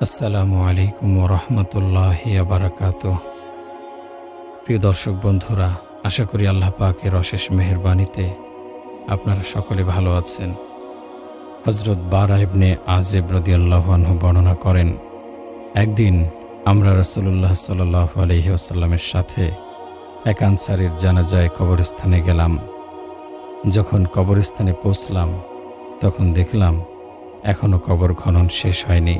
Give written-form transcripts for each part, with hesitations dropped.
আসসালামু আলাইকুম ওরহমতুল্লাহি বারাকাতুহ। প্রিয় দর্শক বন্ধুরা, আশা করি আল্লাহ পাকের অশেষ মেহেরবানিতে আপনারা সকলে ভালো আছেন। হযরত বারা ইবনে আযিব রাদিয়াল্লাহু আনহু বর্ণনা করেন, একদিন আমরা রাসূলুল্লাহ সাল্লাল্লাহু আলাইহি ওয়াসাল্লামের সাথে এক আনসারীর জানাজায় কবরস্থানে গেলাম। যখন কবরস্থানে পৌঁছলাম তখন দেখলাম এখনও কবর খনন শেষ হয়নি।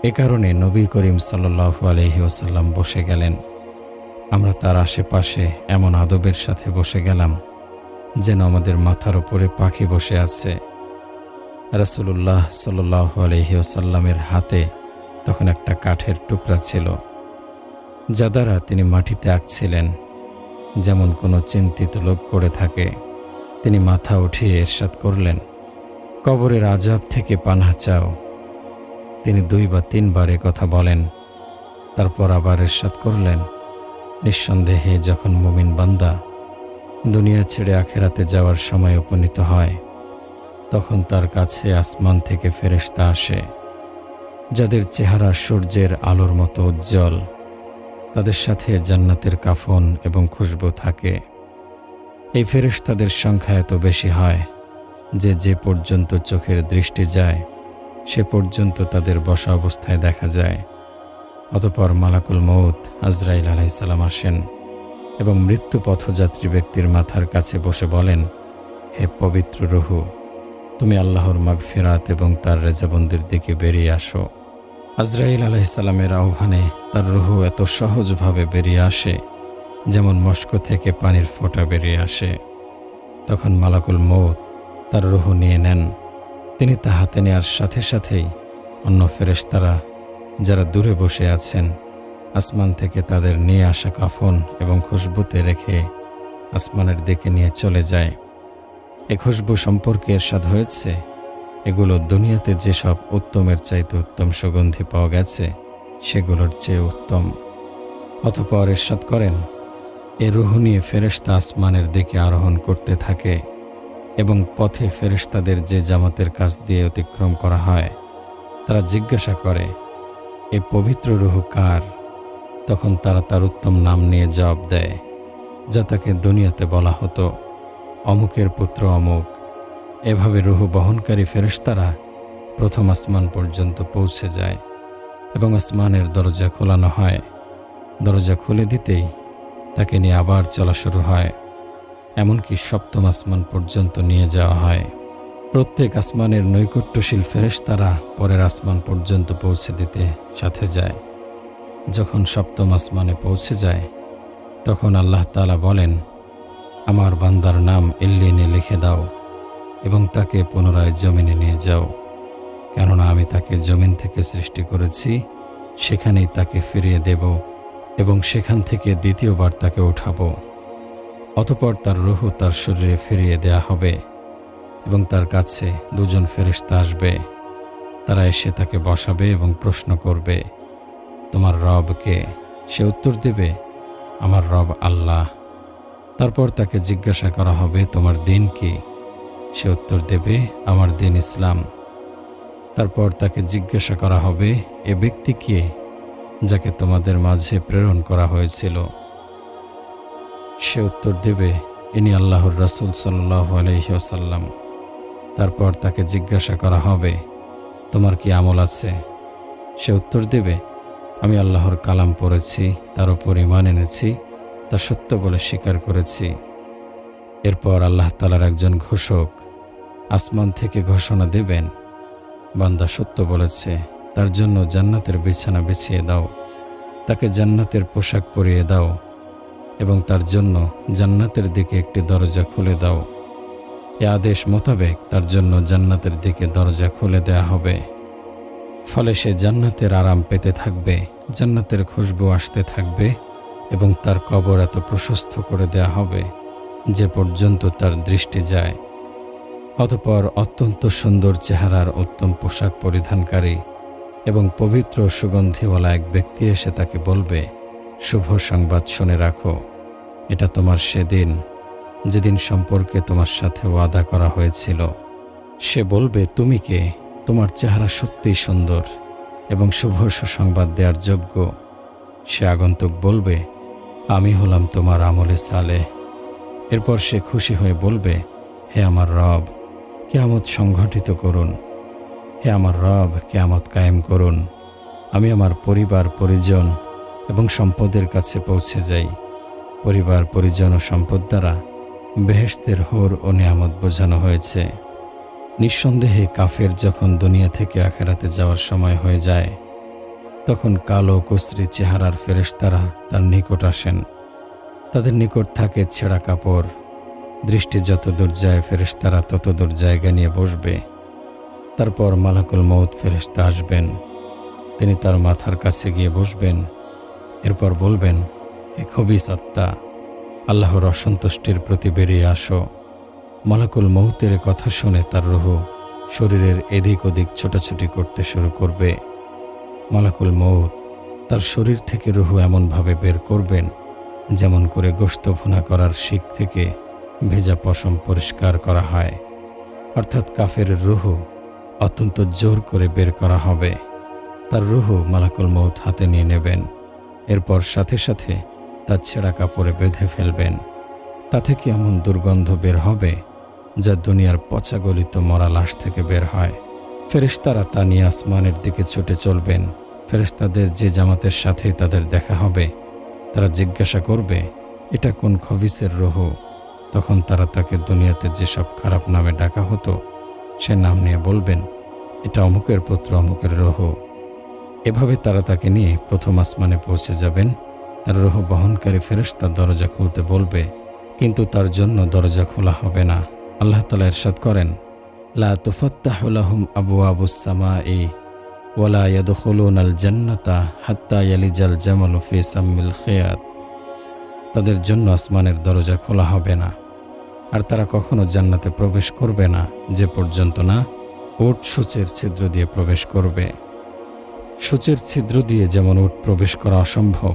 এ কারণে নবী করিম সাল্লাল্লাহু আলাইহি ওয়াসাল্লাম বসে গেলেন। আমরা তার আশেপাশে এমন আদবের সাথে বসে গেলাম যেন আমাদের মাথার উপরে পাখি বসে আছে। রাসূলুল্লাহ সাল্লাল্লাহু আলাইহি ওয়াসাল্লামের হাতে তখন একটা কাঠের টুকরা ছিল, যা দ্বারা তিনি মাটিতে আঁকছিলেন, যেমন কোনো চিন্তিত লোক করে থাকে। তিনি মাথা উঠিয়ে ইরশাদ করলেন, কবরের আযাব থেকে পানাহ চাও। তিনি 2 বা 3 বার কথা বলেন, তারপর আবার ইরশাদ করলেন, নিঃসন্দেহে যখন মুমিন বান্দা দুনিয়া ছেড়ে আখিরাতে যাওয়ার সময় উপনীত হয়, তখন তার কাছে আসমান থেকে ফেরেশতা আসে, যাদের চেহারা সূর্যের আলোর মতো উজ্জ্বল। তাদের সাথে জান্নাতের কাফন এবং খুশবু থাকে। এই ফেরেশতাদের সংখ্যা এত বেশি হয় যে পর্যন্ত চোখের দৃষ্টি যায় সে পর্যন্ত তাদের বসা অবস্থায় দেখা যায়। অতঃপর মালাকুল মউত আজরাইল আলাইহিস সালাম আসেন এবং মৃত্যু পথযাত্রী ব্যক্তির মাথার কাছে বসে বলেন, হে পবিত্র রূহ, তুমি আল্লাহর মাগফিরাত এবং তার রেজাবন্দির দিকে বেরিয়ে আসো। আজরাইল আলাইহিস সালামের আহ্বানে তার রূহ এত সহজভাবে বেরিয়ে আসে যেমন মস্ক থেকে পানির ফোঁটা বেরিয়ে আসে। তখন মালাকুল মউত তার রূহ নিয়ে নেন। তিনি তা হাতে নেওয়ার সাথে সাথেই অন্য ফেরেশতারা যারা দূরে বসে আছেন আসমান থেকে তাদের নিয়ে আসা কাফন এবং খুশবুতে রেখে আসমানের দিকে নিয়ে চলে যায়। এই খুশবু সম্পর্কে ইরশাদ হয়েছে, এগুলো দুনিয়াতে যেসব উত্তমের চাইতে উত্তম সুগন্ধি পাওয়া গেছে সেগুলোর চেয়ে উত্তম। অতঃপর ইরশাদ করেন, এ রূহ নিয়ে ফেরেশতা আসমানের দিকে আরোহণ করতে থাকে এবং পথে ফেরেশতাদের যে জামাতের কাছ দিয়ে অতিক্রম করা হয় তারা জিজ্ঞাসা করে, এ পবিত্র রূহ কার? তখন তারা তার উত্তম নাম নিয়ে জবাব দেয়, যা তাকে দুনিয়াতে বলা হতো, অমুকের পুত্র অমুক। এভাবে রূহ বহনকারী ফেরেশতারা প্রথম আসমান পর্যন্ত পৌঁছে যায় এবং আসমানের দরজা খোলানো হয়। দরজা খুলে দিতেই তাকে নিয়ে আবার চলা শুরু হয়, এমনকি সপ্তম আসমান পর্যন্ত নিয়ে যাওয়া হয়। প্রত্যেক আসমানের নৈকট্যশীল ফেরেশতারা পরের আসমান পর্যন্ত পৌঁছে দিতে সাথে যায়। যখন সপ্তম আসমানে পৌঁছে যায় তখন আল্লাহ তাআলা বলেন, আমার বান্দার নাম ইল্লিনে লিখে দাও এবং তাকে পুনরায় জমিনে নিয়ে যাও, কেননা আমি তাকে জমিন থেকে সৃষ্টি করেছি, সেখানেই তাকে ফিরিয়ে দেব এবং সেখান থেকে দ্বিতীয়বার তাকে উঠাবো। অতঃপর তার রূহ তার শরীরে ফিরিয়ে দেয়া হবে এবং তার কাছে 2 জন ফেরেশতা আসবে। তারা এসে তাকে বসাবে এবং প্রশ্ন করবে, তোমার রব কে? সে উত্তর দেবে, আমার রব আল্লাহ। তারপর তাকে জিজ্ঞাসা করা হবে, তোমার দিন কি? সে উত্তর দেবে, আমার দিন ইসলাম। তারপর তাকে জিজ্ঞাসা করা হবে, এ ব্যক্তি কে যাকে তোমাদের মাঝে প্রেরণ করা হয়েছিল? সে উত্তর দেবে, ইনি আল্লাহর রাসূল সাল্লাল্লাহু আলাইহি ওয়াসাল্লাম। তারপর তাকে জিজ্ঞাসা করা হবে, তোমার কি আমল আছে? সে উত্তর দেবে, আমি আল্লাহর কালাম পড়েছি, তার উপর ঈমান এনেছি, তা সত্য বলে স্বীকার করেছি। এরপর আল্লাহ তাআলার একজন ঘোষক আসমান থেকে ঘোষণা দেবেন, বান্দা সত্য বলেছে, তার জন্য জান্নাতের বিছানা বিছিয়ে দাও, তাকে জান্নাতের পোশাক পরিয়ে দাও এবং তার জন্য জান্নাতের দিকে একটি দরজা খুলে দাও। এ আদেশ মোতাবেক তার জন্য জান্নাতের দিকে দরজা খুলে দেয়া হবে। ফলে সে জান্নাতের আরাম পেতে থাকবে, জান্নাতের খুশবু আসতে থাকবে এবং তার কবর এত প্রশস্ত করে দেয়া হবে যে পর্যন্ত তার দৃষ্টি যায়। অতঃপর অত্যন্ত সুন্দর চেহারার উত্তম পোশাক পরিধানকারী এবং পবিত্র সুগন্ধিওয়ালা এক ব্যক্তি এসে তাকে বলবে, শুভ সংবাদ শুনে রাখো, এটা তোমার সেদিন যেদিন সম্পর্কে তোমার সাথে ওয়াদা করা হয়েছিল। সে বলবে, তুমি কে? তোমার চেহারা সত্যিই সুন্দর, এবং শুভ সুসংবাদ দেওয়ার যোগ্য। সে আগন্তুক বলবে, আমি হলাম তোমার আমলে সালেহ। এরপর সে খুশি হয়ে বলবে, হে আমার রব, কিয়ামত সংঘটিত করুন। হে আমার রব, কিয়ামত কায়েম করুন। আমি আমার পরিবার পরিজন এবং সম্পদের কাছে পৌঁছে যাই। পরিবার পরিজন ও সম্পদ দ্বারা বেহেশতের হুর ও নিয়ামত বোঝানো হয়েছে। নিঃসন্দেহে কাফের যখন দুনিয়া থেকে আখেরাতে যাওয়ার সময় হয়ে যায়, তখন কালো কুসরি চেহারার ফেরেশতারা তার নিকট আসেন। তাদের নিকট থাকে ছেঁড়া কাপড়। দৃষ্টি যত দূর যায় ফেরেশতারা তত দূর জায়গা নিয়ে বসবে। তারপর মালাকুল মউত ফেরেশতা আসবেন। তিনি তার মাথার কাছে গিয়ে বসবেন। এরপর বলবেন, হে খবিস আত্মা, আল্লাহর অসন্তুষ্টির প্রতি বেরিয়ে আসো। মালাকুল মউতের কথা শুনে তার রূহ শরীরের এদিক ওদিক ছোটাছুটি করতে শুরু করবে। মালাকুল মউত তার শরীর থেকে রূহ এমনভাবে বের করবেন যেমন করে গোশত ভুনা করার শিক থেকে ভেজা পশম পরিষ্কার করা হয়। অর্থাৎ কাফের রূহ অত্যন্ত জোর করে বের করা হবে। তার রূহ মালাকুল মউত হাতে নিয়ে নেবেন। এরপর সাথে সাথে তার ছেঁড়া কাপড়ে বেঁধে ফেলবেন। তা থেকে এমন দুর্গন্ধ বের হবে যা দুনিয়ার পচা গলিত মরা লাশ থেকে বের হয়। ফেরেশতারা তা নিয়ে আসমানের দিকে ছুটে চলবেন। ফেরেশতাদের যে জামাতের সাথে তাদের দেখা হবে, তারা জিজ্ঞাসা করবে, এটা কোন খবিসের রূহ? তখন তারা তাকে দুনিয়াতে যেসব খারাপ নামে ডাকা হতো সে নাম নিয়ে বলবেন, এটা অমুকের পুত্র অমুকের রূহ। এভাবে তারা তাকে নিয়ে প্রথম আসমানে পৌঁছে যাবেন। তার রূহ বহনকারী ফেরেশতা দরজা খুলতে বলবে, কিন্তু তার জন্য দরজা খোলা হবে না। আল্লাহ তাআলা ইরশাদ করেন, লা তুফাত্তাহু লাহুম আবওয়াবুস সামাই ওয়ালা ইয়াদখুলুনাল জান্নাতা হাত্তা ইয়ালিজাল জামালু ফি সাম্মিল খিয়াত। তাদের জন্য আসমানের দরজা খোলা হবে না, আর তারা কখনো জান্নাতে প্রবেশ করবে না যে পর্যন্ত না উট সূচের ছিদ্র দিয়ে প্রবেশ করবে। সূচের ছিদ্র দিয়ে যেমন উট প্রবেশ করা অসম্ভব,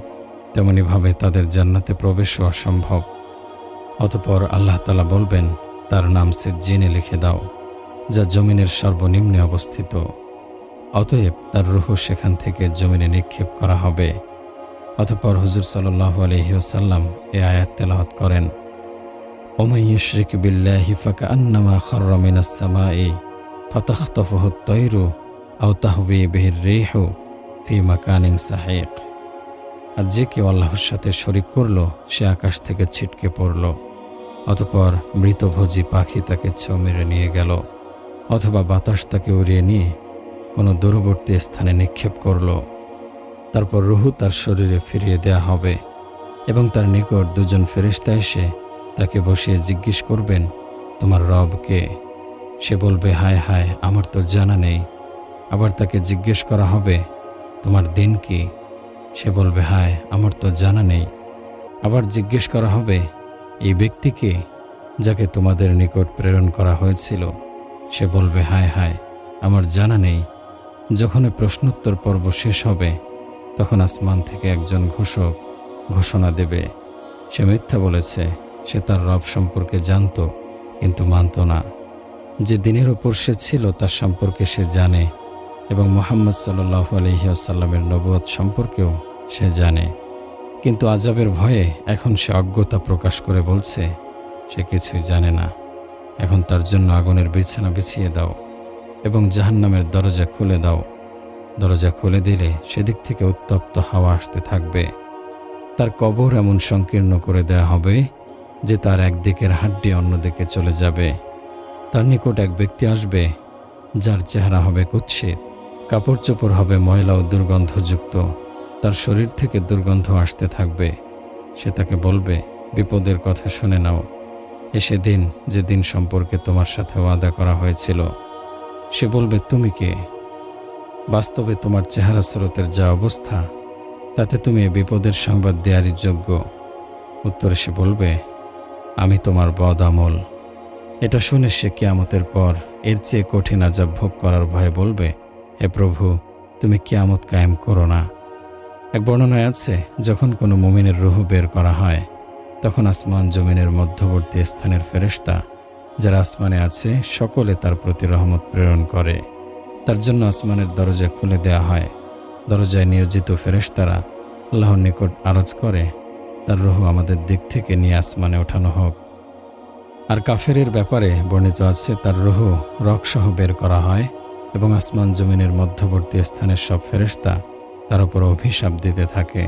তেমনিভাবে তাদের জান্নাতে প্রবেশও অসম্ভব। অতঃপর আল্লাহ তাআলা বলবেন, তার নাম সিজ্জিনে লিখে দাও, যা জমিনের সর্বনিম্নে অবস্থিত। অতএব তার রূহ সেখান থেকে জমিনে নিক্ষেপ করা হবে। অতঃপর হুজুর সাল্লাল্লাহু আলাইহি ওয়াসাল্লাম এই আয়াত তেলাওয়াত করেন, ওমান ইউশরিক বিল্লাহি ফাকান্নামা খাররা মিনাস সামাই ফাতাখতাফুহু আত-তায়রু আও তাহবি বিহির রিহু ফি মাকানিন সাহিক। আর যে কেউ আল্লাহর সাথে শরিক করল, সে আকাশ থেকে ছিটকে পড়ল। অতঃপর মৃতভোজী পাখি তাকে ছোঁ মেরে নিয়ে গেল, অথবা বাতাস তাকে উড়িয়ে নিয়ে কোনো দূরবর্তী স্থানে নিক্ষেপ করল। তারপর রূহ তার শরীরে ফিরিয়ে দেয়া হবে এবং তার নিকট দুজন ফেরেশতা এসে তাকে বসিয়ে জিজ্ঞেস করবেন, তোমার রব কে? সে বলবে, হায় হায়, আমার তো জানা নেই। আবার তাকে জিজ্ঞেস করা হবে, তোমার দিন কি? সে বলবে, হায়, আমার তো জানা নেই। আবার জিজ্ঞেস করা হবে, এই ব্যক্তিকে যাকে তোমাদের নিকট প্রেরণ করা হয়েছিল? সে বলবে, হায় হায়, আমার জানা নেই। যখন প্রশ্নোত্তর পর্ব শেষ হবে, তখন আসমান থেকে একজন ঘোষক ঘোষণা দেবে, সে মিথ্যা বলেছে। সে তার রব সম্পর্কে জানত কিন্তু মানত না। যে দিনের ওপর সে ছিল তার সম্পর্কে সে জানে এবং মুহাম্মদ সাল্লাল্লাহু আলাইহি ওয়াসাল্লামের নবুয়ত সম্পর্কেও সে জানে, কিন্তু আযাবের ভয়ে এখন সে অজ্ঞতা প্রকাশ করে বলছে সে কিছুই জানে না। এখন তার জন্য আগুনের বিছানা বিছিয়ে দাও এবং জাহান্নামের দরজা খুলে দাও। দরজা খুলে দিলে সেদিক থেকে উত্তপ্ত হাওয়া আসতে থাকবে। তার কবর এমন সংকীর্ণ করে দেয়া হবে যে তার একদিকের হাড্ডি অন্যদিকে চলে যাবে। তার নিকট এক ব্যক্তি আসবে যার চেহারা হবে কুৎসিত, কাপড় চোপড় হবে ময়লা ও দুর্গন্ধযুক্ত। তার শরীর থেকে দুর্গন্ধ আসতে থাকবে। সে তাকে বলবে, বিপদের কথা শুনে নাও, এসে দিন যে দিন সম্পর্কে তোমার সাথে ওয়াদা করা হয়েছিল। সে বলবে, তুমি কে? বাস্তবে তোমার চেহারা স্রোতের যা অবস্থা, তাতে তুমি এ বিপদের সংবাদ দেয়ারই যোগ্য। উত্তরে সে বলবে, আমি তোমার বদ আমল। এটা শুনে সে কিয়ামতের পর এর চেয়ে কঠিন আযাব ভোগ করার ভয়ে বলবে, হে প্রভু, তুমি কিয়ামত কায়েম করো না। এক বর্ণনায় আছে, যখন কোনো মুমিনের রূহ বের করা হয়, তখন আসমান জমিনের মধ্যবর্তী স্থানের ফেরেশতা যারা আসমানে আছে সকলে তার প্রতি রহমত প্রেরণ করে। তার জন্য আসমানের দরজা খুলে দেয়া হয় দরজায় নিয়োজিত ফেরেশতারা আল্লাহর নিকট আরজ করে, তার রূহ আমাদের দিক থেকে নিয়ে আসমানে ওঠানো হোক। আর কাফেরের ব্যাপারে বর্ণিত আছে, তার রূহ রগসহ বের করা হয় এবং আসমান জমিনের মধ্যবর্তী স্থানের সব ফেরেশতা তার উপর অভিশাপ দিতে থাকে।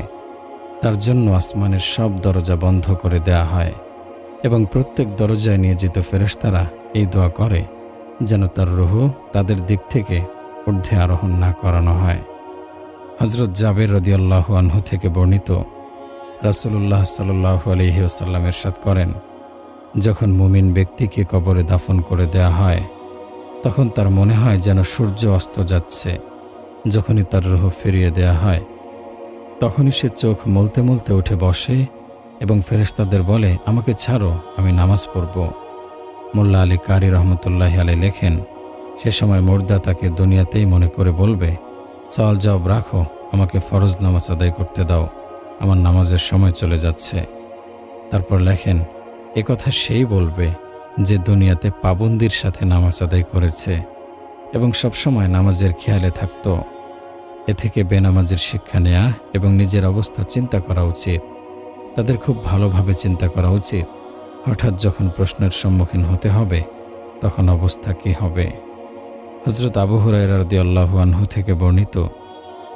তার জন্য আসমানের সব দরজা বন্ধ করে দেয়া হয় এবং প্রত্যেক দরজায় নিয়োজিত ফেরেশতারা এই দোয়া করে যেন তার রূহ তাদের দিক থেকে ঊর্ধ্বে আরোহণ না করানো হয়। হযরত জাবের রাদিয়াল্লাহু আনহু থেকে বর্ণিত, রাসূলুল্লাহ সাল্লাল্লাহু আলাইহি ওয়াসাল্লাম ইরশাদ করেন, যখন মুমিন ব্যক্তিকে কবরে দাফন করে দেয়া হয় তখন তার মনে হয় যেন সূর্য অস্ত যাচ্ছে। যখনই তার রূহ ফিরিয়ে দেয়া হয় তখনই সে চোখ মলতে মলতে উঠে বসে এবং ফেরেশতাদের বলে, আমাকে ছাড়ো, আমি নামাজ পড়ব। মোল্লা আলী কারি রহমতুল্লাহি আলাইহি লেখেন, সে সময় মুর্দা তাকে দুনিয়াতেই মনে করে বলবে, সওয়াল জবাব রাখো, আমাকে ফরজ নামাজ আদায় করতে দাও, আমার নামাজের সময় চলে যাচ্ছে। তারপর লেখেন, এ কথা সেই বলবে যে দুনিয়াতে পাবন্দির সাথে নামাজ আদায় করেছে এবং সবসময় নামাজের খেয়ালে থাকত। এ থেকে বেনামাজের শিক্ষা নেয়া এবং নিজের অবস্থা চিন্তা করা উচিত। তাদের খুব ভালোভাবে চিন্তা করা উচিত, হঠাৎ যখন প্রশ্নের সম্মুখীন হতে হবে তখন অবস্থা কী হবে। হযরত আবু হুরায়রা রাদিয়াল্লাহু আনহু থেকে বর্ণিত,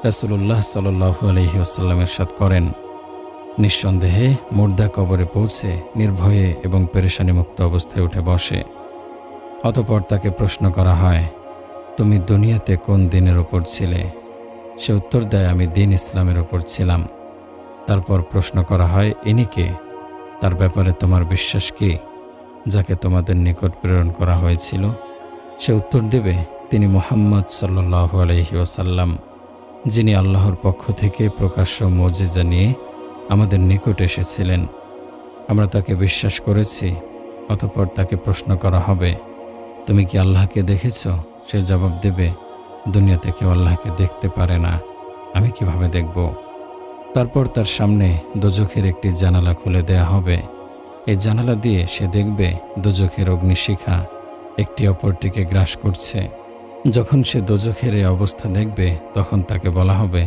রাসূলুল্লাহ সাল্লাল্লাহু আলাইহি ওয়াসাল্লাম ইরশাদ করেন, নিঃসন্দেহে মুর্দা কবরে পৌঁছে নির্ভয়ে এবং পেরেশানিমুক্ত অবস্থায় উঠে বসে। অতঃপর তাকে প্রশ্ন করা হয়, তুমি দুনিয়াতে কোন দিনের ওপর ছিলে? সে উত্তর দেয়, আমি দ্বীন ইসলামের ওপর ছিলাম। তারপর প্রশ্ন করা হয়, ইনি কে? তার ব্যাপারে তোমার বিশ্বাস কি, যাকে তোমাদের নিকট প্রেরণ করা হয়েছিল? সে উত্তর দেবে, তিনি মুহাম্মদ সাল্লাল্লাহু আলাইহি ওয়াসাল্লাম, যিনি আল্লাহর পক্ষ থেকে প্রকাশ্য মুজিজা নিয়ে আমাদের নিকট এসেছিলেন। আমরা তাকে বিশ্বাস করেছি। অতঃপর তাকে প্রশ্ন করা হবে, তুমি কি আল্লাহকে দেখেছ? সে জবাব দেবে, দুনিয়াতে কেউ আল্লাহকে দেখতে পারে না, আমি কিভাবে দেখব? তারপর তার সামনে দোজখের একটি জানালা খুলে দেয়া হবে। এই জানালা দিয়ে সে দেখবে দোজখের অগ্নিশিখা একটি অপরটিকে গ্রাস করছে। যখন সে দোজখের এই অবস্থা দেখবে তখন তাকে বলা হবে,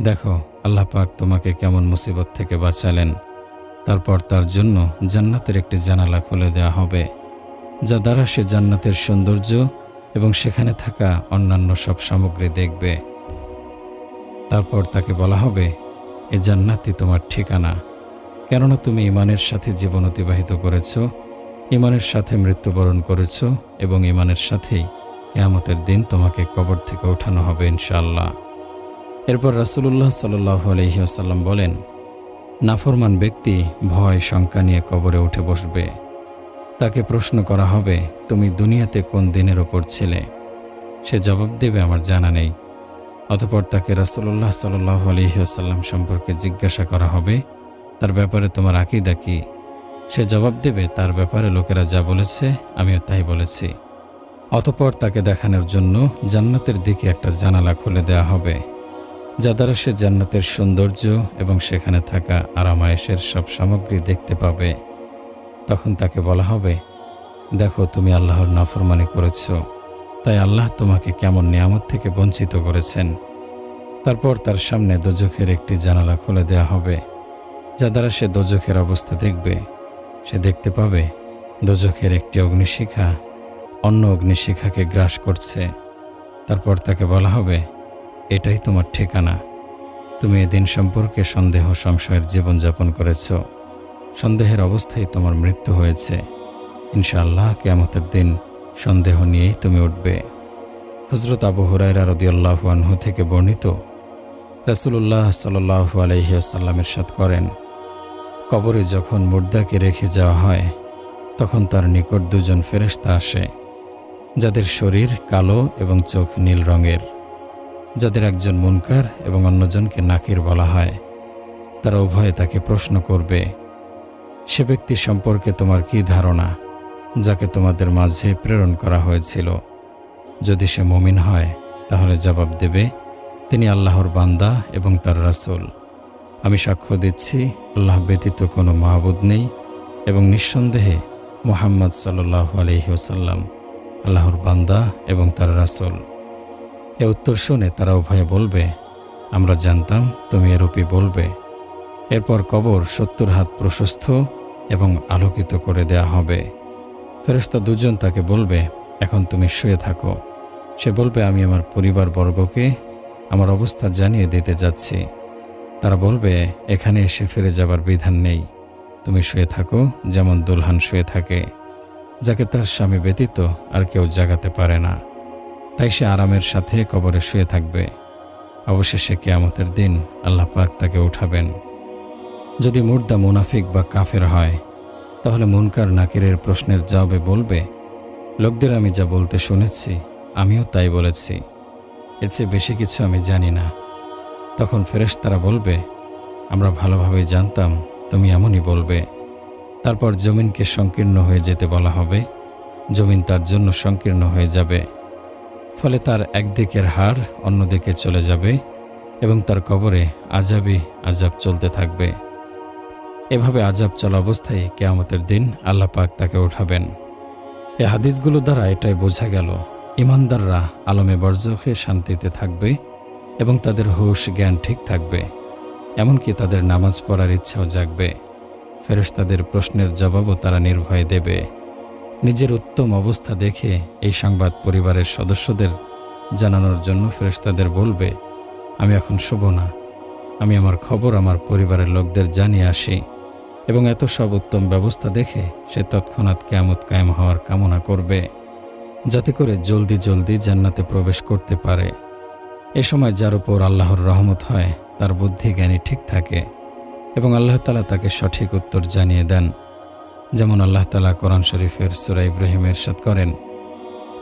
দেখো আল্লাহ পাক তোমাকে কেমন মুসিবত থেকে বাঁচালেন। তারপর তার জন্য জান্নাতের একটি জানালা খুলে দেওয়া হবে, যা দ্বারা সে জান্নাতের সৌন্দর্য এবং সেখানে থাকা অন্যান্য সব সামগ্রী দেখবে। তারপর তাকে বলা হবে, এ জান্নাতই তোমার ঠিকানা, কেননা তুমি ঈমানের সাথে জীবন অতিবাহিত করেছ, ঈমানের সাথে মৃত্যুবরণ করেছ এবং ঈমানের সাথেই কিয়ামতের দিন তোমাকে কবর থেকে ওঠানো হবে ইনশাআল্লাহ। এরপর রাসূলুল্লাহ সাল্লাল্লাহু আলাইহি ওয়াসাল্লাম বলেন, নাফরমান ব্যক্তি ভয় শঙ্কা নিয়ে কবরে উঠে বসবে। তাকে প্রশ্ন করা হবে, তুমি দুনিয়াতে কোন দিনের ওপর ছিলে? সে জবাব দেবে, আমার জানা নেই। অতঃপর তাকে রাসূলুল্লাহ সাল্লাল্লাহু আলাইহি ওয়াসাল্লাম সম্পর্কে জিজ্ঞাসা করা হবে, তার ব্যাপারে তোমার আকীদা কি? সে জবাব দেবে, তার ব্যাপারে লোকেরা যা বলেছে আমিও তাই বলেছি। অতঃপর তাকে দেখানোর জন্য জান্নাতের দিকে একটা জানালা খুলে দেওয়া হবে, যা দ্বারা সে জান্নাতের সৌন্দর্য এবং সেখানে থাকা আরামায়েশের সব সামগ্রী দেখতে পাবে। তখন তাকে বলা হবে, দেখো তুমি আল্লাহর নাফরমানি করেছ, তাই আল্লাহ তোমাকে কেমন নিয়ামত থেকে বঞ্চিত করেছেন। তারপর তার সামনে দোজখের একটি জানালা খুলে দেওয়া হবে, যা দ্বারা সে দোজখের অবস্থা দেখবে। সে দেখতে পাবে দোজখের একটি অগ্নিশিখা অন্য অগ্নিশিখাকে গ্রাস করছে। তারপর তাকে বলা হবে, এটাই তোমার ঠিকানা। তুমি এদিন সম্পর্কে সন্দেহ সংশয়ের জীবনযাপন করেছ, সন্দেহের অবস্থায় তোমার মৃত্যু হয়েছে। ইনশাআল্লাহ কিয়ামতের দিন সন্দেহ নিয়েই তুমি উঠবে। হযরত আবু হুরায়রা রাদিয়াল্লাহু আনহু থেকে বর্ণিত, রাসূলুল্লাহ সাল্লাল্লাহু আলাইহি ওয়াসাল্লাম ইরশাদ করেন, কবরে যখন মুর্দাকে রেখে যাওয়া হয় তখন তার নিকট দুজন ফেরেশতা আসে, যাদের শরীর কালো এবং চোখ নীল রঙের, যাদের একজন মুনকার এবং অন্যজনকে নাকির বলা হয়। তারা উভয়ে তাকে প্রশ্ন করবে, সে ব্যক্তি সম্পর্কে তোমার কি ধারণা, যাকে তোমাদের মাঝে প্রেরণ করা হয়েছিল? যদি সে মুমিন হয় তাহলে জবাব দেবে, তিনি আল্লাহর বান্দা এবং তার রাসূল। আমি সাক্ষ্য দিচ্ছি আল্লাহ ব্যতীত কোনো মাহবুদ নেই এবং নিঃসন্দেহে মুহাম্মদ সাল্লাল্লাহু আলাইহি ওয়াসাল্লাম আল্লাহর বান্দা এবং তার রাসূল। এ উত্তর শুনে তারা উভয়ে বলবে, আমরা জানতাম তুমি এরূপই বলবে। এরপর কবর 70 হাত প্রশস্ত এবং আলোকিত করে দেয়া হবে। ফেরেশতা দুজন তাকে বলবে, এখন তুমি শুয়ে থাকো। সে বলবে, আমি আমার পরিবারবর্গকে আমার অবস্থা জানিয়ে দিতে যাচ্ছি। তারা বলবে, এখানে এসে ফিরে যাবার বিধান নেই। তুমি শুয়ে থাকো যেমন দুলহান শুয়ে থাকে, যাকে তার স্বামী ব্যতীত আর কেউ জাগাতে পারে না। তাই সে আরামের সাথে কবরে শুয়ে থাকবে। অবশেষে কিয়ামতের দিন আল্লাহ পাক তাকে উঠাবেন। যদি মুর্দা মুনাফিক বা কাফের হয়, তাহলে মুনকার নাকিরের প্রশ্নের জবাবে বলবে, লোকদের আমি যা বলতে শুনেছি আমিও তাই বলেছি, এর চেয়ে বেশি কিছু আমি জানি না। তখন ফেরেশতারা বলবে, আমরা ভালোভাবেই জানতাম তুমি এমনই বলবে। তারপর জমিনকে সংকীর্ণ হয়ে যেতে বলা হবে। জমিন তার জন্য সংকীর্ণ হয়ে যাবে। ফলে তার একদিকের হাড় অন্যদিকে চলে যাবে এবং তার কবরে আযাবই আযাব চলতে থাকবে। এভাবে আযাব চলা অবস্থায় কিয়ামতের দিন আল্লাহ পাক তাকে উঠাবেন। এই হাদিসগুলো দ্বারা এটাই বোঝা গেল, ঈমানদাররা আলমে বরজখে শান্তিতে থাকবে এবং তাদের হুঁশ জ্ঞান ঠিক থাকবে, এমনকি তাদের নামাজ পড়ার ইচ্ছাও জাগবে। ফেরেশতাদের প্রশ্নের জবাবও তারা নির্ভয়ে দেবে। নিজের উত্তম অবস্থা দেখে এই সংবাদ পরিবারের সদস্যদের জানানোর জন্য ফেরেশতাদের বলবে, আমি এখন শুব না, আমি আমার খবর আমার পরিবারের লোকদের জানিয়ে আসি। এবং এত সব উত্তম ব্যবস্থা দেখে সে তৎক্ষণাৎ কিয়ামত কায়েম হওয়ার কামনা করবে, যাতে করে জলদি জলদি জান্নাতে প্রবেশ করতে পারে। এ সময় যার উপর আল্লাহর রহমত হয় তার বুদ্ধি জ্ঞানী ঠিক থাকে এবং আল্লাহ তাআলা তাকে সঠিক উত্তর জানিয়ে দেন। যেমন আল্লাহ তাআলা কোরআন শরীফের সূরা ইব্রাহিমে ইরশাদ করেন,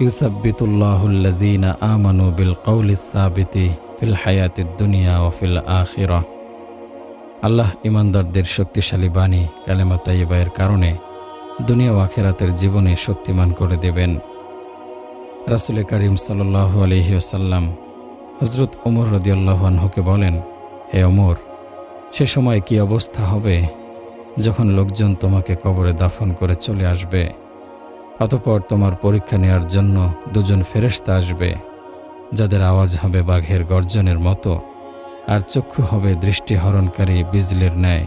ইউসাব্বিতুল্লাহুল্লাযীনা আমানু বিল কওলিস সাবিতি ফিল হায়াতিদ দুনিয়া ওয়া ফিল আখিরাহ। আল্লাহ ঈমানদারদের শক্তিশালী বাণী কালেমা তাইয়্যিবার কারণে দুনিয়া ও আখিরাতের জীবনে শক্তিমান করে দেবেন। রাসূল করিম সাল্লাল্লাহু আলাইহি ওয়াসাল্লাম হযরত ওমর রাদিয়াল্লাহু আনহুকে বলেন, হে ওমর, সে সময় কি অবস্থা হবে যখন লোকজন তোমাকে কবরে দাফন করে চলে আসবে। অতঃপর তোমার পরীক্ষা নেওয়ার জন্য দুজন ফেরেশতা আসবে, যাদের আওয়াজ হবে বাঘের গর্জনের মতো আর চক্ষু হবে দৃষ্টিহরণকারী বিজলির ন্যায়।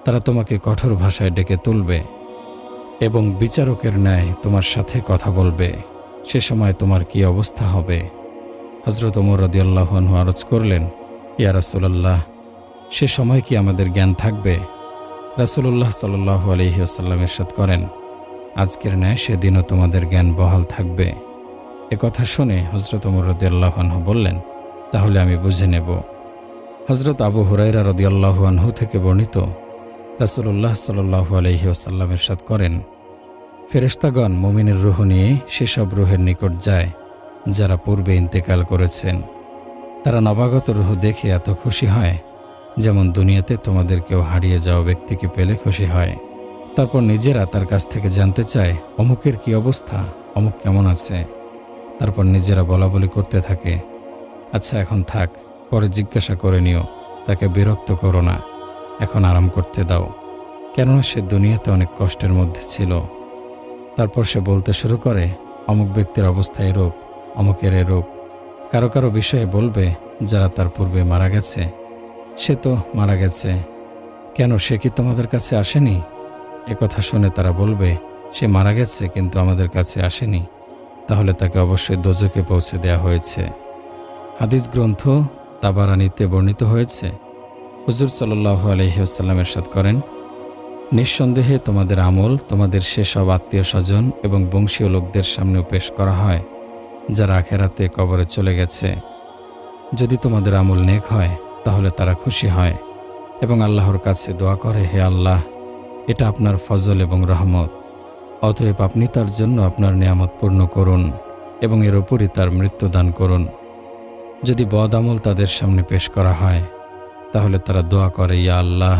তারা তোমাকে কঠোর ভাষায় ডেকে তুলবে এবং বিচারকের ন্যায় তোমার সাথে কথা বলবে। সে সময় তোমার কি অবস্থা হবে? হযরত ওমর রাদিয়াল্লাহু আনহু আরজ করলেন, ইয়া রাসূলুল্লাহ, সে সময় কি আমাদের জ্ঞান থাকবে? রাসূলুল্লাহ সাল্লাল্লাহু আলাইহি ওয়াসাল্লাম ইরশাদ করেন, আজকের ন্যায় সেদিনও তোমাদের জ্ঞান বহাল থাকবে। এ কথা শুনে হযরত ওমর রাদিয়াল্লাহু আনহু বললেন, তাহলে আমি বুঝে নেব। হযরত আবু হুরায়রা রাদিয়াল্লাহু আনহু থেকে বর্ণিত, রাসূলুল্লাহ সাল্লাল্লাহু আলাইহি ওয়াসাল্লাম ইরশাদ করেন, ফেরেশতাগণ মুমিনের রূহ নিয়ে সেসব রূহের নিকট যায় যারা পূর্বে ইন্তেকাল করেছেন। তারা নবাগত রূহ দেখে এত খুশি হয় যেমন দুনিয়াতে তোমাদের কেউ হারিয়ে যাওয়া ব্যক্তিকে পেলে খুশি হয়। তারপর নিজেরা তার কাছ থেকে জানতে চায়, অমুকের কি অবস্থা, অমুক কেমন আছে। তারপর নিজেরা বলাবলি করতে থাকে, আচ্ছা এখন থাক, পরে জিজ্ঞাসা করে নিও, তাকে বিরক্ত করো না, এখন আরাম করতে দাও, কেননা সে দুনিয়াতে অনেক কষ্টের মধ্যে ছিল। তারপর সে বলতে শুরু করে, অমুক ব্যক্তির অবস্থা এরূপ, অমুকের এরূপ। কারো কারো বিষয়ে বলবে, যারা তার পূর্বে মারা গেছে, সে তো মারা গেছে, কেন সে কি তোমাদের কাছে আসেনি? একথা শুনে তারা বলবে, সে মারা গেছে কিন্তু আমাদের কাছে আসেনি, তাহলে তাকে অবশ্যই দোজখে পৌঁছে দেয়া হয়েছে। হাদিস গ্রন্থ তাবারানীতে বর্ণিত হয়েছে, হুজুর সাল্লাল্লাহু আলাইহি ওয়াসাল্লাম ইরশাদ করেন, নিঃসন্দেহে তোমাদের আমল তোমাদের সেসব আত্মীয় স্বজন এবং বংশীয় লোকদের সামনেও পেশ করা হয় যারা আখেরাতে কবরে চলে গেছে। যদি তোমাদের আমল নেক হয় তাহলে তারা খুশি হয় এবং আল্লাহর কাছে দোয়া করে, হে আল্লাহ, এটা আপনার ফজল এবং রহমত, অতএব আপনি তার জন্য আপনার নিয়ামত পূর্ণ করুন এবং এর উপরই তার মৃত্যু দান করুন। যদি বদ আমল তাদের সামনে পেশ করা হয় তাহলে তারা দোয়া করে, ইয়া আল্লাহ,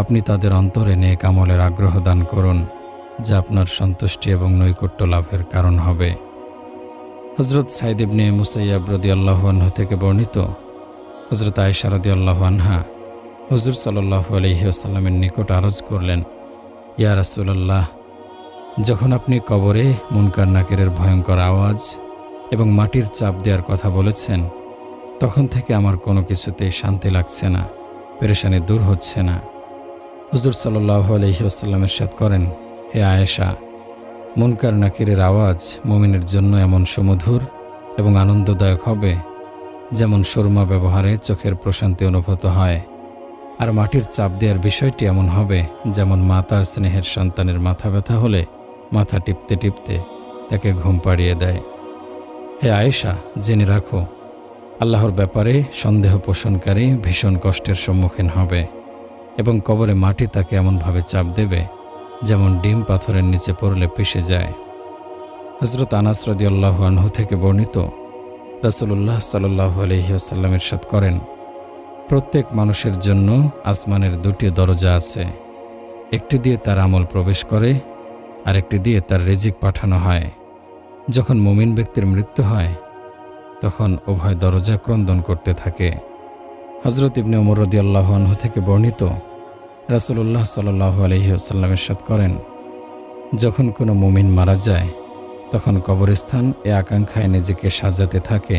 আপনি তাদের অন্তরে নেক আমলের আগ্রহ দান করুন, যা আপনার সন্তুষ্টি এবং নৈকট্য লাভের কারণ হবে। হযরত সাঈদ ইবনে মুসাইয়াব রাদিয়াল্লাহু আনহু থেকে বর্ণিত, হযরত আয়েশা রাদিয়াল্লাহু আনহা হুজুর সাল্লাল্লাহু আলাইহি ওয়াসাল্লামের নিকট আরজ করলেন, ইয়া রাসূলুল্লাহ, যখন আপনি কবরে মুনকার নাকিরের ভয়ঙ্কর আওয়াজ এবং মাটির চাপ দেওয়ার কথা বলেছেন, তখন থেকে আমার কোনো কিছুতেই শান্তি লাগছে না, পেরেশানি দূর হচ্ছে না। হুজুর সাল্লাল্লাহু আলাইহি ওয়াসাল্লাম ইরশাদ করেন, হে আয়েশা, মুনকার নাকিরের আওয়াজ মুমিনের জন্য এমন সুমধুর এবং আনন্দদায়ক হবে যেমন সুরমা ব্যবহারে চোখের প্রশান্তি অনুভূত হয়। আর মাটির চাপ দেওয়ার বিষয়টি এমন হবে যেমন মা তার স্নেহের সন্তানের মাথা ব্যথা হলে মাথা টিপতে টিপতে তাকে ঘুম পাড়িয়ে দেয়। হে আয়েশা, জেনে রাখো, আল্লাহর ব্যাপারে সন্দেহ পোষণকারী ভীষণ কষ্টের সম্মুখীন হবে এবং কবরে মাটি তাকে এমনভাবে চাপ দেবে যেমন ডিম পাথরের নিচে পড়লে পিষে যায়। হযরত আনাস রাদিয়াল্লাহু আনহু থেকে বর্ণিত, রাসূলুল্লাহ সাল্লাল্লাহু আলাইহি ওয়াসাল্লাম ইরশাদ করেন, প্রত্যেক মানুষের জন্য আসমানের দুটি দরজা আছে, একটি দিয়ে তার আমল প্রবেশ করে আর একটি দিয়ে তার রিজিক পাঠানো হয়। যখন মুমিন ব্যক্তির মৃত্যু হয় তখন উভয় দরজা ক্রন্দন করতে থাকে। হযরত ইবনে ওমর রাদিয়াল্লাহু আনহু থেকে বর্ণিত, রাসূলুল্লাহ সাল্লাল্লাহু আলাইহি ওয়াসাল্লাম ইরশাদ করেন, যখন কোনো মুমিন মারা যায় তখন কবরস্থান এ আকাঙ্ক্ষায় নিজেকে সাজাতে থাকে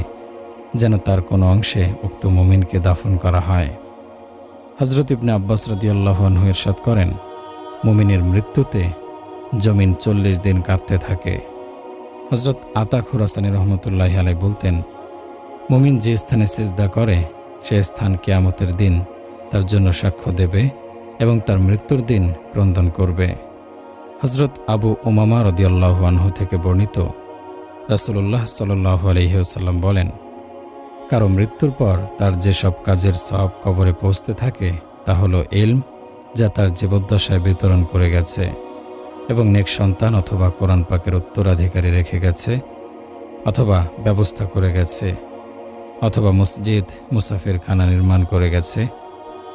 যেন তার কোনো অংশে উক্ত মুমিনকে দাফন করা হয়। হযরত ইবনে আব্বাস রাদিয়াল্লাহু আনহু ইরশাদ করেন, মুমিনের মৃত্যুতে জমিন 40 দিন কাঁপতে থাকে। হযরত আতা খুরাসানী রহমতুল্লাহি আলাইহি বলতেন, মুমিন যে স্থানে সিজদা করে সে স্থান কিয়ামতের দিন তার জন্য সাক্ষ্য দেবে এবং তার মৃত্যুর দিন ক্রন্দন করবে। হযরত আবু উমামা রাদিয়াল্লাহু আনহু থেকে বর্ণিত, রাসূলুল্লাহ সাল্লাল্লাহু আলাইহি ওয়াসাল্লাম বলেন, কারো মৃত্যুর পর তার যেসব কাজের সওয়াব কবরে পৌঁছতে থাকে তা হলো ইলম, যা তার জীবদ্দশায় বিতরণ করে গেছে এবং নেক সন্তান অথবা কোরআন পাকের উত্তরাধিকারী রেখে গেছে অথবা ব্যবস্থা করে গেছে অথবা মসজিদ মুসাফিরখানা নির্মাণ করে গেছে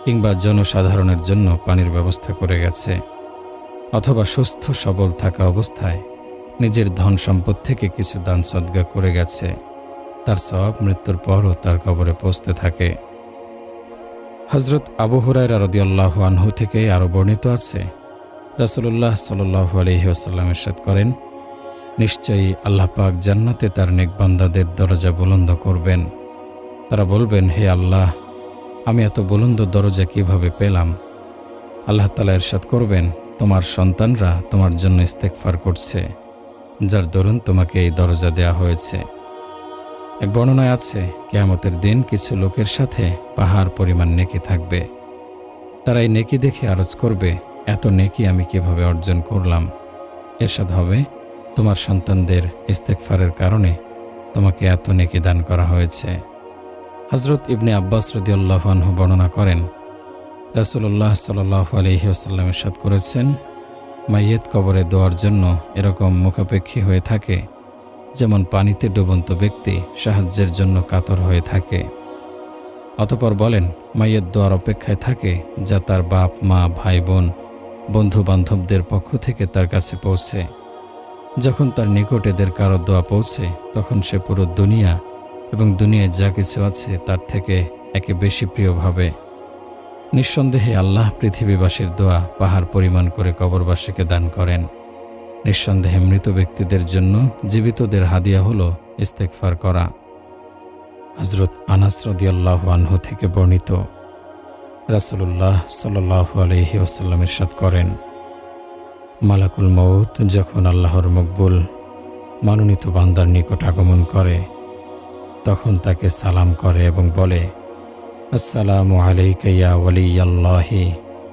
কিংবা জনসাধারণের জন্য পানির ব্যবস্থা করে গেছে অথবা সুস্থ সবল থাকা অবস্থায় নিজের ধন সম্পদ থেকে কিছু দান সদকা করে গেছে, তার সওয়াব মৃত্যুর পরও তার কবরে পৌঁছতে থাকে। হযরত আবু হুরায়রা রাদিয়াল্লাহু আনহু থেকে আরও বর্ণিত আছে, রাসূলুল্লাহ সাল্লাল্লাহু আলাইহি ওয়াসাল্লাম ইরশাদ করেন, নিশ্চয়ই আল্লাহ পাক জান্নাতে তার নেক বান্দাদের দরজা বুলন্দ করবেন। তারা বলবেন, হে আল্লাহ, আমি এত বুলন্দ দরজা কিভাবে পেলাম? আল্লাহ তাআলা ইরশাদ করবেন, তোমার সন্তানরা তোমার জন্য ইস্তেগফার করছে, যার দরুন তোমাকে এই দরজা দেয়া হয়েছে। এক বর্ণনায় আছে, কিয়ামতের দিন কিছু লোকের সাথে পাহাড় পরিমাণ নেকি থাকবে। তারা এই নেকি দেখে আরজ করবে, এত নেকি আমি কিভাবে অর্জন করলাম? এরশাদ হবে, তোমার সন্তানদের ইস্তেগফারের কারণে তোমাকে এত নেকি দান করা হয়েছে। হযরত ইবনে আব্বাস রাদিয়াল্লাহু আনহু বর্ণনা করেন, রাসূলুল্লাহ সাল্লাল্লাহু আলাইহি ওয়াসাল্লাম ইরশাদ করেছেন, মাইয়েত কবরে দোয়ার জন্য এরকম মুখাপেক্ষী হয়ে থাকে যেমন পানিতে ডুবন্ত ব্যক্তি সাহায্যের জন্য কাতর হয়ে থাকে। অতঃপর বলেন, মাইয়েত দোয়ার অপেক্ষায় থাকে যা তার বাপ মা ভাই বোন বন্ধু বান্ধবদের পক্ষ থেকে তার কাছে পৌঁছে। যখন তার নিকট এদের কারো দোয়া পৌঁছে তখন সে পুরো দুনিয়া এবং দুনিয়ায় যা কিছু আছে তার থেকে একে বেশি প্রিয় ভাবে। নিঃসন্দেহে আল্লাহ পৃথিবীবাসীর দোয়া পাহাড় পরিমাণ করে কবরবাসীকে দান করেন। নিঃসন্দেহে মৃত ব্যক্তিদের জন্য জীবিতদের হাদিয়া হলো ইস্তেগফার করা। হযরত আনাস রাদিয়াল্লাহু আনহু থেকে বর্ণিত, রাসূলুল্লাহ সাল্লাল্লাহু আলাইহি ওয়াসাল্লাম ইরশাদ করেন, মালাকুল মউত যখন আল্লাহর মকবুল মনোনীত বান্দার নিকট আগমন করে তখন তাকে সালাম করে এবং বলে, আসসালামু আলাইকা ইয়া ওয়ালিয়াল্লাহি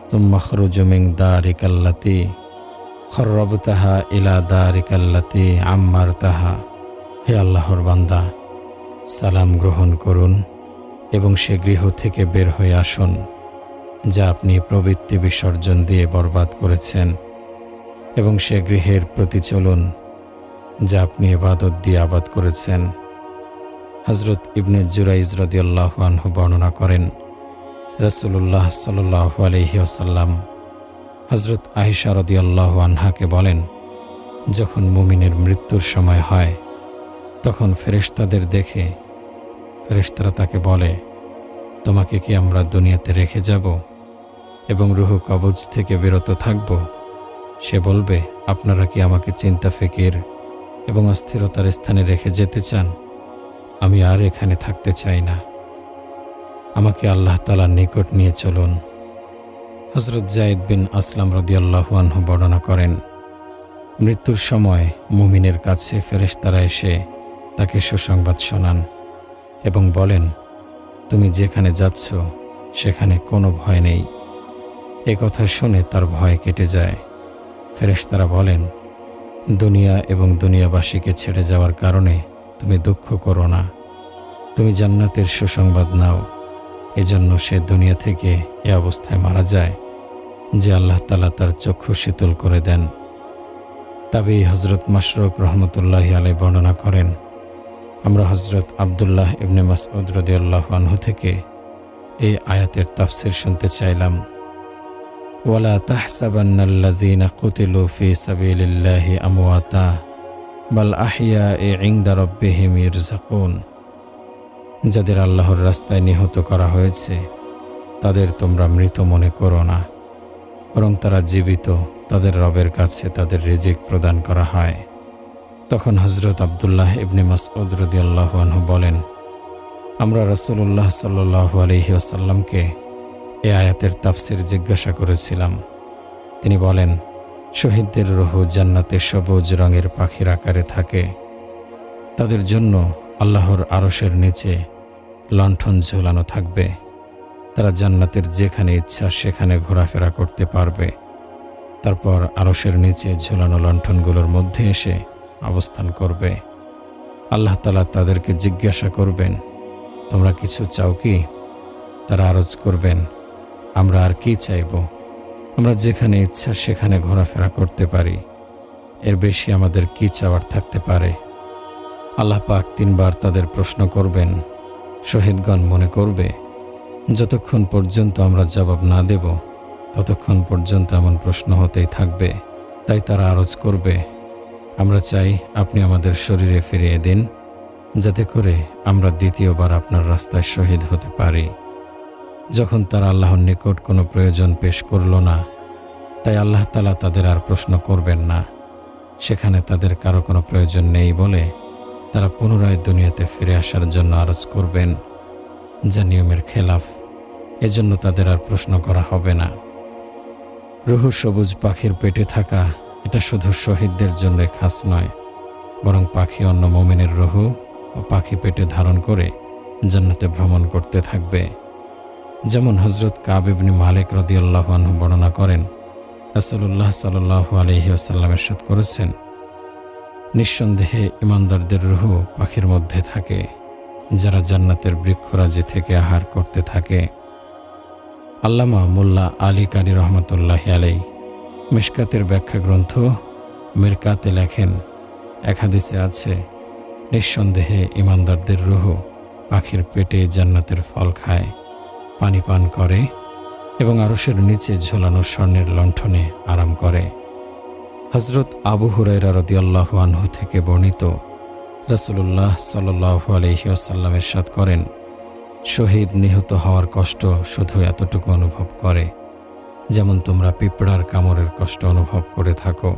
সুম্মা খরুজু মিন দারিকাল্লাতি খররবতাহা ইলা দারিকাল্লাতি আম্মারতাহা। হে আল্লাহর বান্দা, সালাম গ্রহণ করুন এবং সে গৃহ থেকে বের হয়ে আসুন যা আপনি প্রবৃত্তি বিসর্জন দিয়ে বরবাদ করেছেন, এবং সে গৃহের প্রতি চলুন যা আপনি ইবাদত দিয়ে আবাদ করেছেন। হযরত ইবনে জুরাইজ রাদিয়াল্লাহু আনহু বর্ণনা করেন, রাসূলুল্লাহ সাল্লাল্লাহু আলাইহি ওয়াসাল্লাম হযরত আয়েশা রাদিয়াল্লাহু আনহাকে বলেন, যখন মুমিনের মৃত্যুর সময় হয় তখন ফেরেশতাদের দেখে ফেরেশতারা তাকে বলে, তোমাকে কি আমরা দুনিয়াতে রেখে যাব এবং রূহ কবজ থেকে বিরত থাকব? সে বলবে, আপনারা কি আমাকে চিন্তা ফিকির এবং অস্থিরতার স্থানে রেখে যেতে চান? আমি আর এখানে থাকতে চাই না। আমাকে আল্লাহ তাআলার নিকট নিয়ে চলুন। হযরত যায়েদ বিন আসলাম রাদিয়াল্লাহু আনহু বর্ণনা করেন, মৃত্যুর সময় মুমিনের কাছে ফেরেশতারা এসে তাকে সুসংবাদ শোনান এবং বলেন, তুমি যেখানে যাচ্ছ সেখানে কোনো ভয় নেই। এ কথা শুনে তার ভয় কেটে যায়। ফেরেশতারা বলেন, দুনিয়া এবং দুনিয়াবাসীকে ছেড়ে যাওয়ার কারণে তুমি দুঃখ করো না, তুমি জান্নাতের সুসংবাদ নাও। এজন্য সে দুনিয়া থেকে এ অবস্থায় মারা যায় যে আল্লাহ তাআলা তার চক্ষু শীতল করে দেন। তাবেঈ হযরত মাশরুক রহমতুল্লাহি আলাইহি বর্ণনা করেন, আমরা হযরত আব্দুল্লাহ ইবনে মাসউদ রাদিয়াল্লাহু আনহু থেকে এই আয়াতের তাফসীর শুনতে চাইলাম। ওয়ালা তাহসাবান্নাল্লাযীনা কুতিলু ফী সাবিলিল্লাহি আমওয়াতা বাল আহইয়াউ ইনদা রাব্বিহিম ইরযাকুন। যাদের আল্লাহর রাস্তায় নিহত করা হয়েছে তাদের তোমরা মৃত মনে করো না, বরং তারা জীবিত, তাদের রবের কাছে তাদের রিজিক প্রদান করা হয়। তখন হযরত আব্দুল্লাহ ইবনে মাসউদ রাদিয়াল্লাহু আনহু বলেন, আমরা রাসূলুল্লাহ সাল্লাল্লাহু আলাইহি ওয়াসাল্লামকে এই আয়াতের তাফসীর জিজ্ঞাসা করেছিলাম। তিনি বলেন, শহীদদের রূহ জান্নাতে সবুজ রঙের পাখির আকারে থাকে। তাদের জন্য আল্লাহর আরশের নিচে লণ্ঠন ঝুলানো থাকবে। তারা জান্নাতের যেখানে ইচ্ছা সেখানে ঘোরাফেরা করতে পারবে। তারপর আরশের নিচে ঝুলানো লণ্ঠনগুলোর মধ্যে এসে অবস্থান করবে। আল্লাহ তাআলা তাদেরকে জিজ্ঞাসা করবেন, তোমরা কিছু চাও কি? তারা আরজ করবেন, আমরা আর কি চাইব? আমরা যেখানে ইচ্ছা সেখানে ঘোরাফেরা করতে পারি, এর বেশি আমাদের কি চাওয়ার থাকতে পারে? আল্লাহ পাক 3 বার তাদের প্রশ্ন করবেন। শহীদগণ মনে করবে, যতক্ষণ পর্যন্ত আমরা জবাব না দেব ততক্ষণ পর্যন্ত এমন প্রশ্ন হতেই থাকবে। তাই তারা আরজ করবে, আমরা চাই আপনি আমাদের শরীরে ফিরিয়ে দিন, যাতে করে আমরা দ্বিতীয়বার আপনার রাস্তায় শহীদ হতে পারি। যখন তারা আল্লাহর নিকট কোনো প্রয়োজন পেশ করল না, তাই আল্লাহ তাআলা তাদের আর প্রশ্ন করবেন না। সেখানে তাদের কারো কোনো প্রয়োজন নেই বলে তারা পুনরায় দুনিয়াতে ফিরে আসার জন্য আরজ করবেন, যা নিয়মের খেলাফ। এজন্য তাদের আর প্রশ্ন করা হবে না। রূহ সবুজ পাখির পেটে থাকা এটা শুধু শহীদদের জন্য খাস নয়, বরং পাখি অন্য মুমিনের রূহ ও পাখি পেটে ধারণ করে জান্নাতে ভ্রমণ করতে থাকবে। যেমন হযরত কাব ইবনে মালিক রাদিয়াল্লাহু আনহু বর্ণনা করেন, রাসূলুল্লাহ সাল্লাল্লাহু আলাইহি ওয়াসাল্লাম ইরশাদ করেছেন, নিঃসন্দেহে ঈমানদারদের রূহ পাখির মধ্যে থাকে, যারা জান্নাতের বৃক্ষরাজি থেকে আহার করতে থাকে। আল্লামা মোল্লা আলী কারি রহমতুল্লাহি আলাইহি মিশকাতের ব্যাখ্যা গ্রন্থ মিরকাতে লেখেন, এক হাদিসে আছে, নিঃসন্দেহে ঈমানদারদের রূহ পাখির পেটে জান্নাতের ফল খায়, পানি পান করে এবং আরশের নিচে ঝোলানো স্বর্ণের লণ্ঠনে আরাম করে। হযরত আবু হুরায়রা রাদিয়াল্লাহু আনহু থেকে বর্ণিত, রাসূলুল্লাহ সাল্লাল্লাহু আলাইহি ওয়াসাল্লাম ইরশাদ করেন, শহীদ নিহত হওয়ার কষ্ট শুধু এতটুকু অনুভব করে যেমন তোমরা পিঁপড়ার কামড়ের কষ্ট অনুভব করে থাকো।